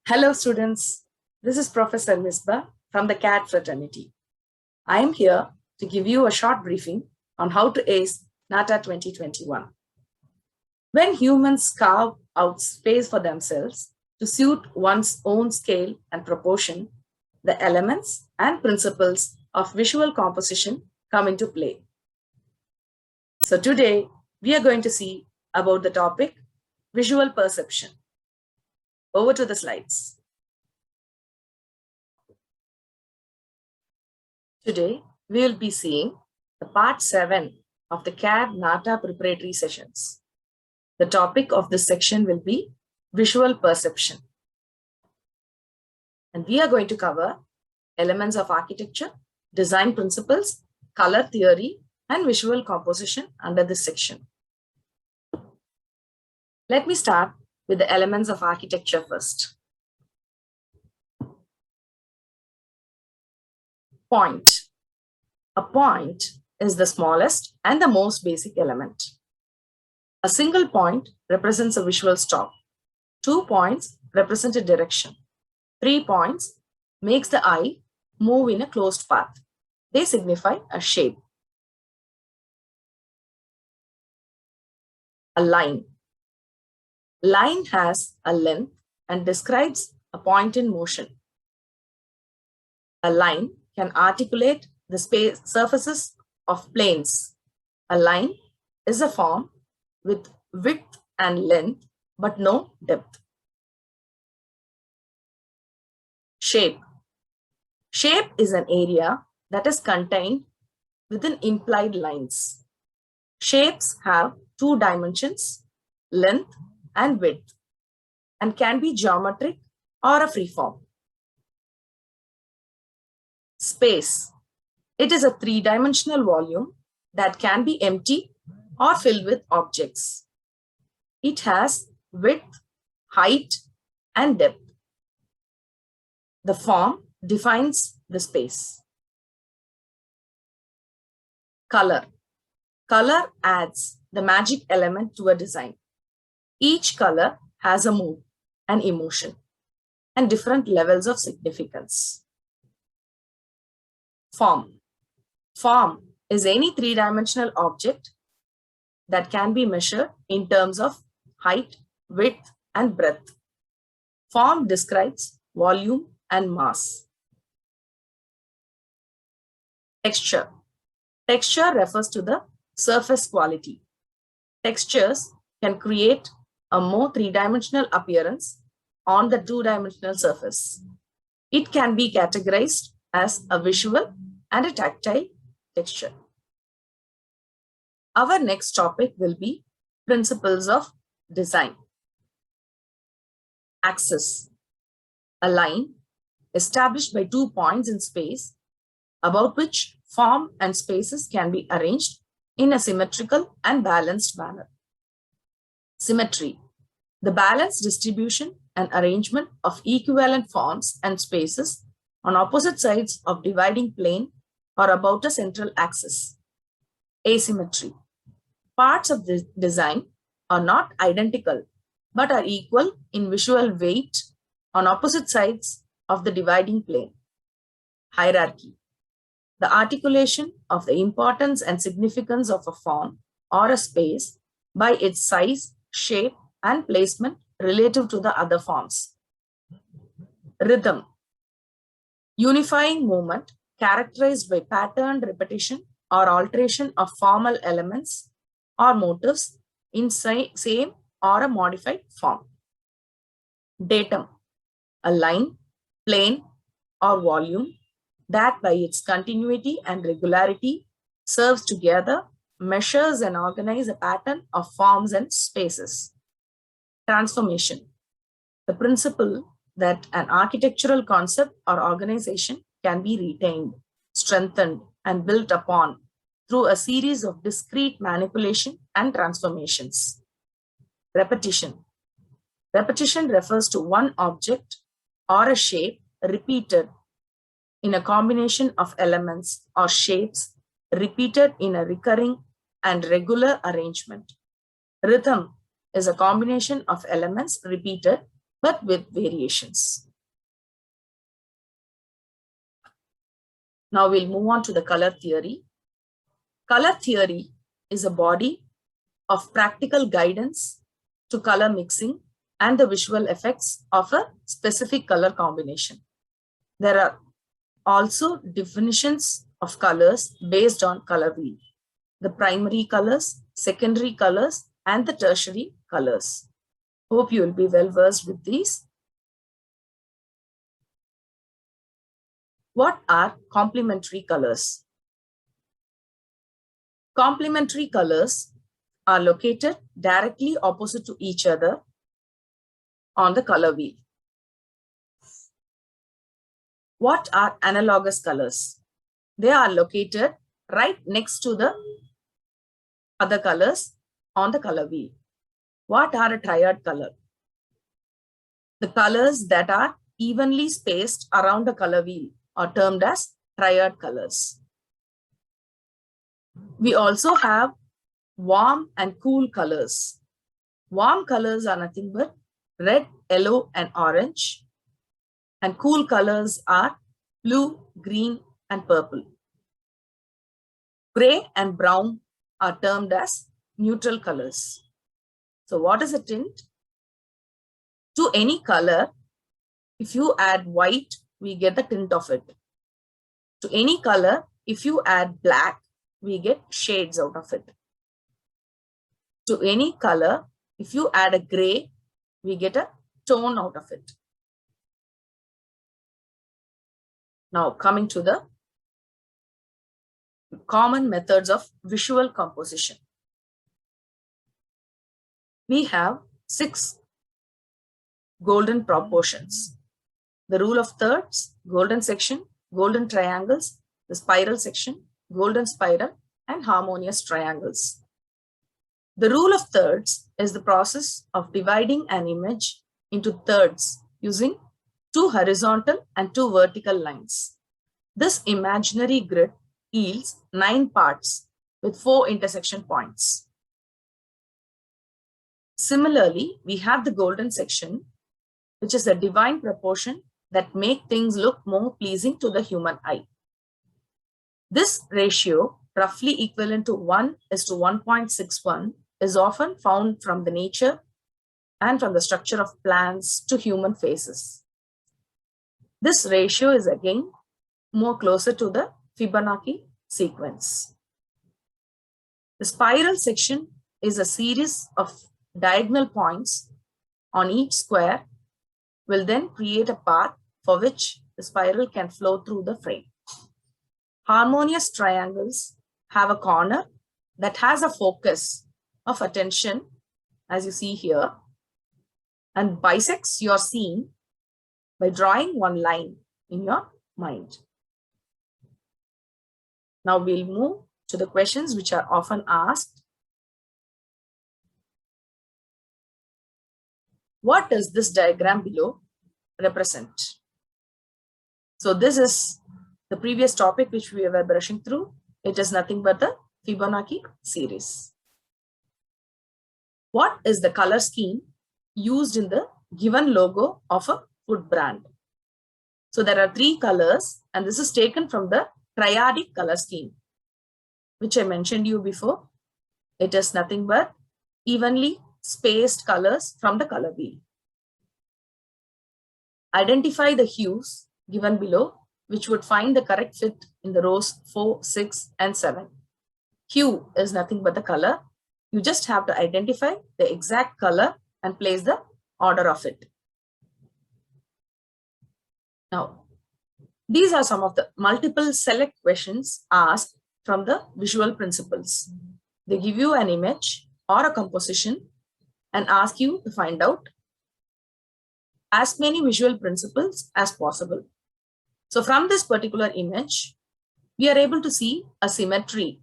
Hello students, this is Professor Misbah from the CAD fraternity. I am here to give you a short briefing on how to ace NATA 2021. When humans carve out space for themselves to suit one's own scale and proportion, the elements and principles of visual composition come into play. So today we are going to see about the topic visual perception. Over to the slides. Today, we will be seeing the part 7 of the CAD NATA preparatory sessions. The topic of this section will be visual perception. And we are going to cover elements of architecture, design principles, color theory, and visual composition under this section. Let me start with the elements of architecture first. Point. A point is the smallest and the most basic element. A single point represents a visual stop. 2 points represent a direction. 3 points makes the eye move in a closed path. They signify a shape. A line. Line has a length and describes a point in motion. A line can articulate the surfaces of planes. A line is a form with width and length, but no depth. Shape. Shape is an area that is contained within implied lines. Shapes have 2 dimensions, length and width, and can be geometric or a free form. Space. It is a 3-dimensional volume that can be empty or filled with objects. It has width, height, and depth. The form defines the space. Color. Color adds the magic element to a design. Each color has a mood, an emotion, and different levels of significance. Form. Form is any 3-dimensional object that can be measured in terms of height, width, and breadth. Form describes volume and mass. Texture. Texture refers to the surface quality. Textures can create a more 3-dimensional appearance on the 2-dimensional surface. It can be categorized as a visual and a tactile texture. Our next topic will be principles of design. Axis. A line established by 2 points in space about which form and spaces can be arranged in a symmetrical and balanced manner. Symmetry. The balanced distribution and arrangement of equivalent forms and spaces on opposite sides of dividing plane or about a central axis. Asymmetry. Parts of the design are not identical but are equal in visual weight on opposite sides of the dividing plane. Hierarchy. The articulation of the importance and significance of a form or a space by its size, shape, and placement relative to the other forms. Rhythm. Unifying movement characterized by patterned repetition or alteration of formal elements or motifs in same or a modified form. Datum. A line, plane, or volume that by its continuity and regularity serves together, measures and organizes a pattern of forms and spaces. Transformation. The principle that an architectural concept or organization can be retained, strengthened, and built upon through a series of discrete manipulation and transformations. Repetition. Repetition refers to one object or a shape repeated in a combination of elements or shapes repeated in a recurring and regular arrangement. Rhythm is a combination of elements repeated but with variations. Now we'll move on to the color theory. Color theory is a body of practical guidance to color mixing and the visual effects of a specific color combination. There are also definitions of colors based on color wheel: the primary colors, secondary colors, and the tertiary colors. Hope you will be well versed with these. What are complementary colors? Complementary colors are located directly opposite to each other on the color wheel. What are analogous colors? They are located right next to the other colors on the color wheel. What are a triad color? The colors that are evenly spaced around the color wheel are termed as triad colors. We also have warm and cool colors. Warm colors are nothing but red, yellow, and orange. And cool colors are blue, green, and purple. Gray and brown are termed as neutral colors. So what is a tint? To any color, if you add white, we get the tint of it. To any color, if you add black, we get shades out of it. To any color, if you add a gray, we get a tone out of it. Now coming to the common methods of visual composition. We have 6 golden proportions: the rule of thirds, golden section, golden triangles, the spiral section, golden spiral, and harmonious triangles. The rule of thirds is the process of dividing an image into thirds using 2 horizontal and 2 vertical lines. This imaginary grid yields 9 parts with 4 intersection points. Similarly, we have the golden section, which is a divine proportion that make things look more pleasing to the human eye. This ratio, roughly equivalent to 1:1.61, is often found from the nature and from the structure of plants to human faces. This ratio is again more closer to the Fibonacci sequence. The spiral section is a series of diagonal points on each square will then create a path for which the spiral can flow through the frame. Harmonious triangles have a corner that has a focus of attention, as you see here, and bisects your scene by drawing one line in your mind. Now we'll move to the questions which are often asked. What does this diagram below represent? So this is the previous topic which we were brushing through. It is nothing but the Fibonacci series. What is the color scheme used in the given logo of a food brand? So there are 3 colors, and this is taken from the triadic color scheme, which I mentioned you before. It is nothing but evenly spaced colors from the color wheel. Identify the hues given below, which would find the correct fit in the rows 4, 6, and 7. Hue is nothing but the color. You just have to identify the exact color and place the order of it. Now, these are some of the multiple select questions asked from the visual principles. They give you an image or a composition and ask you to find out as many visual principles as possible. So from this particular image, we are able to see a symmetry.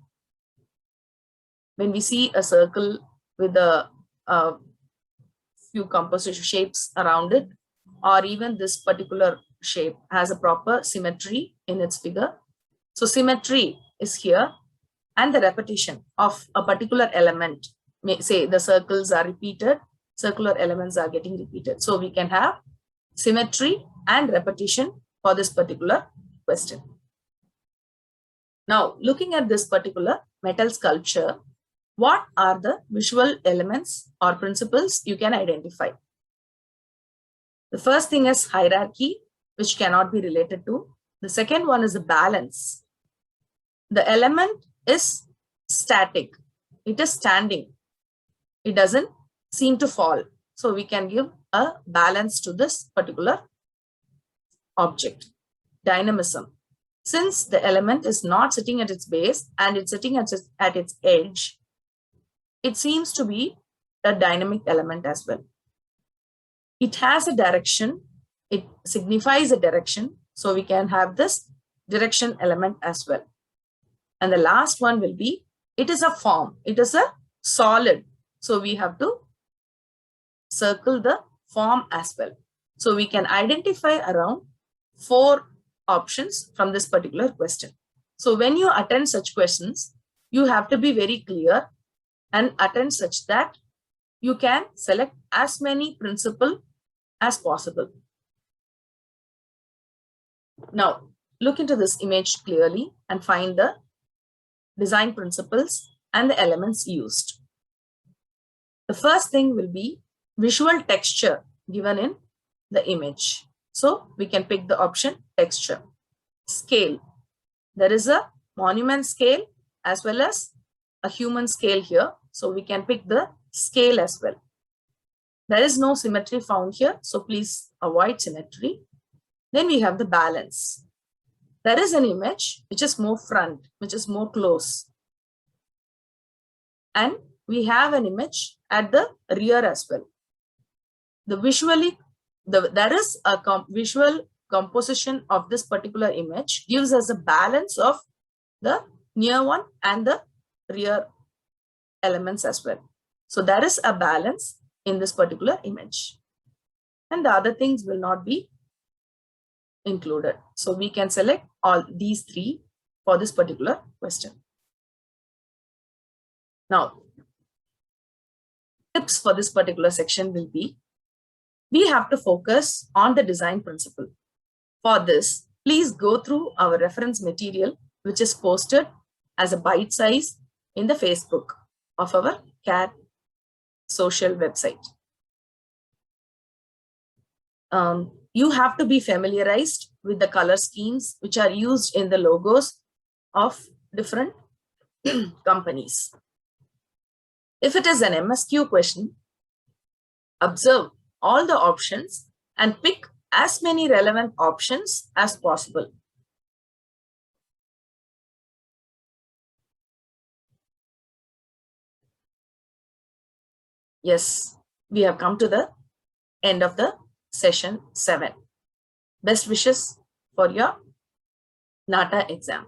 When we see a circle with a few composition shapes around it, or even this particular shape has a proper symmetry in its figure. So symmetry is here, and the repetition of a particular element. Say the circles are repeated circular elements are getting repeated. So we can have symmetry and repetition for this particular question. Now, looking at this particular metal sculpture, what are the visual elements or principles you can identify? The first thing is hierarchy, which cannot be related to. The second one is the balance. The element is static. It is standing. It doesn't seem to fall. So we can give a balance to this particular object. Dynamism. Since the element is not sitting at its base and it's sitting at its edge, it seems to be a dynamic element as well. It has a direction. It signifies a direction. So we can have this direction element as well. And the last one will be, it is a form. It is a solid. So we have to circle the form as well. So we can identify around 4 options from this particular question. So when you attend such questions, you have to be very clear and attend such that you can select as many principles as possible. Now, look into this image clearly and find the design principles and the elements used. The first thing will be visual texture given in the image. So we can pick the option texture. Scale. There is a monument scale as well as a human scale here. So we can pick the scale as well. There is no symmetry found here, so please avoid symmetry. Then we have the balance. There is an image which is more front, which is more close. And we have an image at the rear as well. There is a visual composition of this particular image gives us a balance of the near one and the rear elements as well. So there is a balance in this particular image. And the other things will not be included. So we can select all these 3 for this particular question. Now, tips for this particular section will be, we have to focus on the design principle. For this, please go through our reference material, which is posted as a bite size in the Facebook of our CAD social website. You have to be familiarized with the color schemes which are used in the logos of different companies. If it is an MSQ question, observe all the options and pick as many relevant options as possible. Yes, we have come to the end of the session 7. Best wishes for your NATA exam.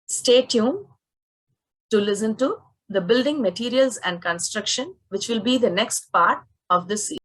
Stay tuned to listen to the building materials and construction, which will be the next part of this series.